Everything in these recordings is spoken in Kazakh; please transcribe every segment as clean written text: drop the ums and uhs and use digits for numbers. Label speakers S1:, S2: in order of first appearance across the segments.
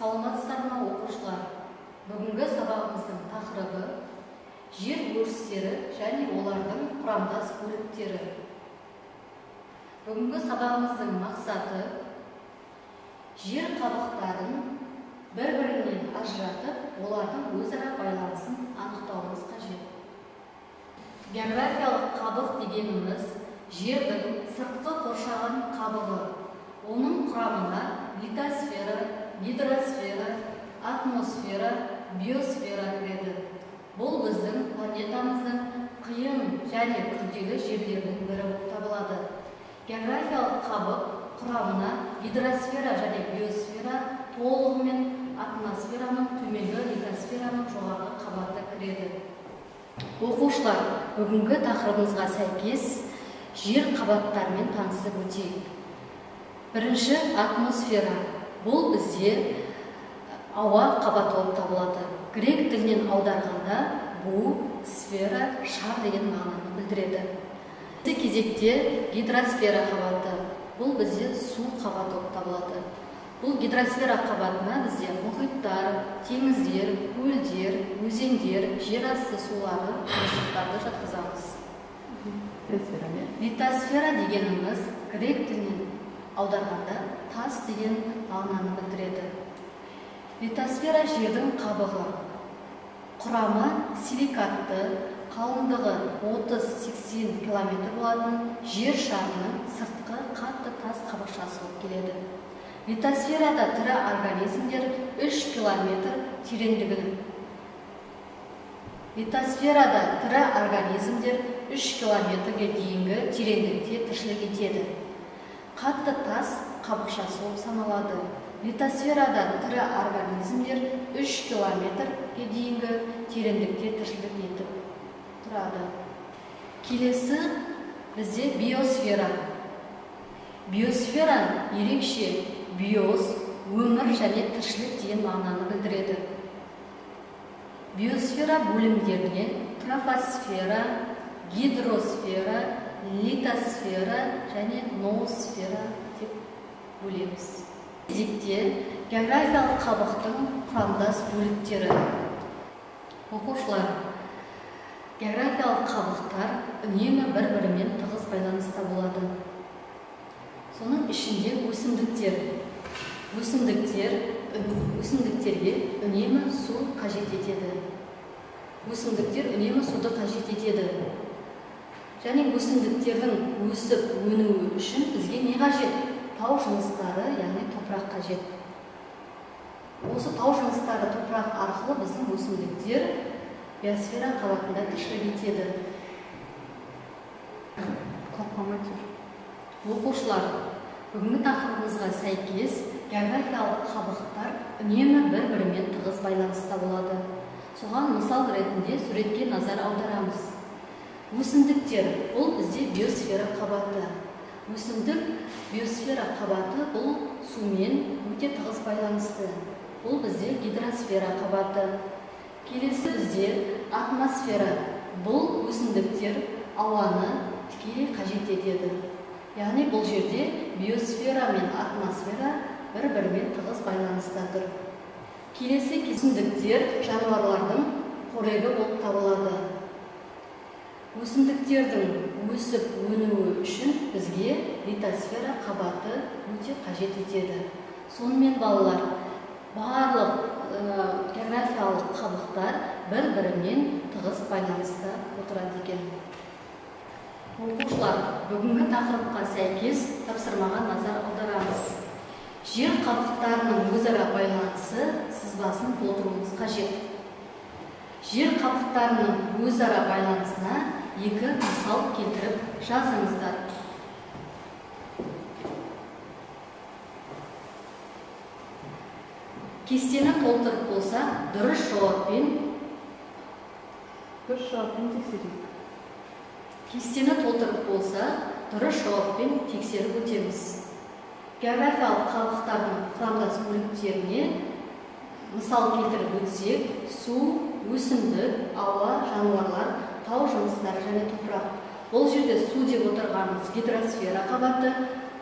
S1: Саламатсыздар ма оқушылар? Бүгінгі сабағымыздың тақырыбы жер өрістері және олардың құрамдас бөліктері. Бүгінгі сабағымыздың мақсаты жер қабықтарын бір-бірінен ажыратып, олардың өзара байланысын анықтауымыз қажет. Географиялық қабық дегеніміз жердің сыртқы қоршаған қабығы. Оның құрамына литосфера, гидросфера, атмосфера, биосфера кіреді. Бұл біздің планетамыздың қиын және күрделі жерлерінің бірі болып табылады. Географиялық қабық құрамына гидросфера және биосфера толығымен атмосфераның төменгі, литосфераның жоғарғы қабаты кіреді. Оқушылар, бүгінгі тақырыбымызға сәйкес жер қабаттарымен танысып өтейік. Бірінші атмосфера. Бұл бізде ауа қабаты болып табылады. Грек тілінен аударғанда бұл сфера, шар деген мағынаны білдіреді. Кезекте гидросфера қабаты. Бұл бізде су қабаты болып табылады. Бұл гидросфера қабатына бізде мұхиттар, теңіздер, көлдер, өзендер, жер асты сулары, мұздықтарды жатқызамыз. Литосфера дегеніміз грек тілінен аударғанда тас деген мағынаны білдіреді. Литосфера жердің қабығы. Құрамы силикатты, қалыңдығы 30-80 км болатын жер шарының сыртқы қатты тас қабықшасы болып келеді. Литосферада тірі организмдер 3 км тереңдігін. Литосферада тірі организмдер 3 км-ге дейінгі тереңдікте тіршілік етеді. Қатты тас қабықшасы болып саналады. Литосферада тірі организмдер 3 км-ге дейінгі тереңдікте тіршілік етіп тұрады. Келесі бізде биосфера. Биосфера ерекше биос, өмір және тіршілік деген мағынаны білдіреді. Биосфера бөлімдеріне трофосфера, гидросфера, литосфера және ноосфера деп бөлеміз. Кезекте географиялық қабықтың құрамдас бөліктері. Оқушылар, географиялық қабықтар үнемі бір-бірімен тығыз байланыста болады. Соның ішінде өсімдіктер. Өсімдіктерге үнемі су қажет етеді. Өсімдіктер үнемі суды қажет етеді. Және өсімдіктердің өсіп өнуі үшін бізге не қажет? Тау жыныстары, яғни топырақ қажет. Осы тау жыныстары топырақ арқылы біздің өсімдіктер биосфера қабатында тіршілік етеді. Оқушылар, бүгінгі тақырыбымызға сәйкес географиялық қабықтар үнемі бір-бірімен тығыз байланыста болады. Соған мысал ретінде суретке назар аударамыз. Өсімдіктер, бұл бізде биосфера қабаты. Өсімдік биосфера қабаты бұл сумен өте тығыз байланысты. Бұл бізде гидросфера қабаты. Келесі бізде атмосфера. Бұл өсімдіктер ауаны тікелей қажет етеді. Яғни бұл жерде биосфера мен атмосфера бір-бірімен тығыз байланыста тұр. Келесі өсімдіктер жануарлардың қорегі болып табылады. Өсімдіктердің өсіп өнуі үшін бізге литосфера қабаты өте қажет етеді. Сонымен балалар, барлық географиялық қабықтар бір-бірімен тығыз байланыста отырады екен. Оқушылар, бүгінгі тақырыпқа сәйкес тапсырмаға назар аударамыз. Жер қабықтарының өзара байланысы сызбасын толтыруымыз қажет. Жер қабықтарының өзара байланысына екі мысал келтіріп жазыңыздар. Кестені толтырып болса, дұрыс жауаппен тексерейік. Кестені толтырып болса, дұрыс жауаппен тексеріп өтеміз. Географиялық қабықтардың құрамдас бөліктеріне мысал келтіріп өтсек, су, өсімдік, ауа, жануарлар, тау жыныстары және топырақ. Бұл жерде су деп отырғанымыз гидросфера қабаты,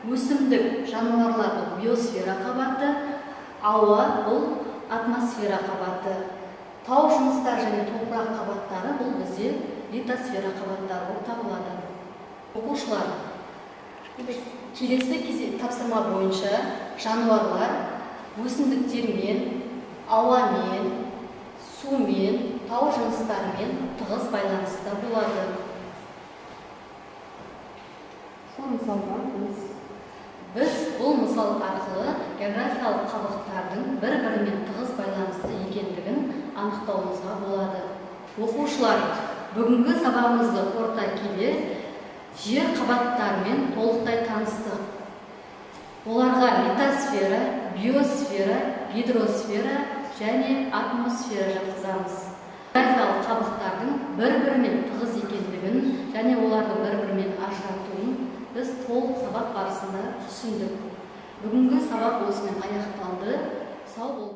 S1: өсімдік, жануарлар биосфера қабаты, Ауа бұл атмосфера қабаты. Тау жыныстары және топырақ қабаттары бұл бізде литосфера қабаттары болып табылады. Оқушылар, келесі тапсырма бойынша жануарлар өсімдіктермен, ауамен, сумен, тау жыныстарымен тығыз байланыста болады. Біз бұл мысал арқылы географиялық қабықтардың бір-бірімен тығыз байланысты екендігін анықтауымызға болады. Оқушылар, бүгінгі сабағымызды қорыта келе жер қабаттарымен толықтай таныстық. Оларға литосфера, биосфера, гидросфера және атмосфера жатқызамыз. Географиялық қабықтардың бір-бірімен тығыз екендігін және олардың бір-бірімен ажыратуын біз толық сабақ барысында түсіндік. Бүгінгі сабақ осымен аяқталды. Сау бол.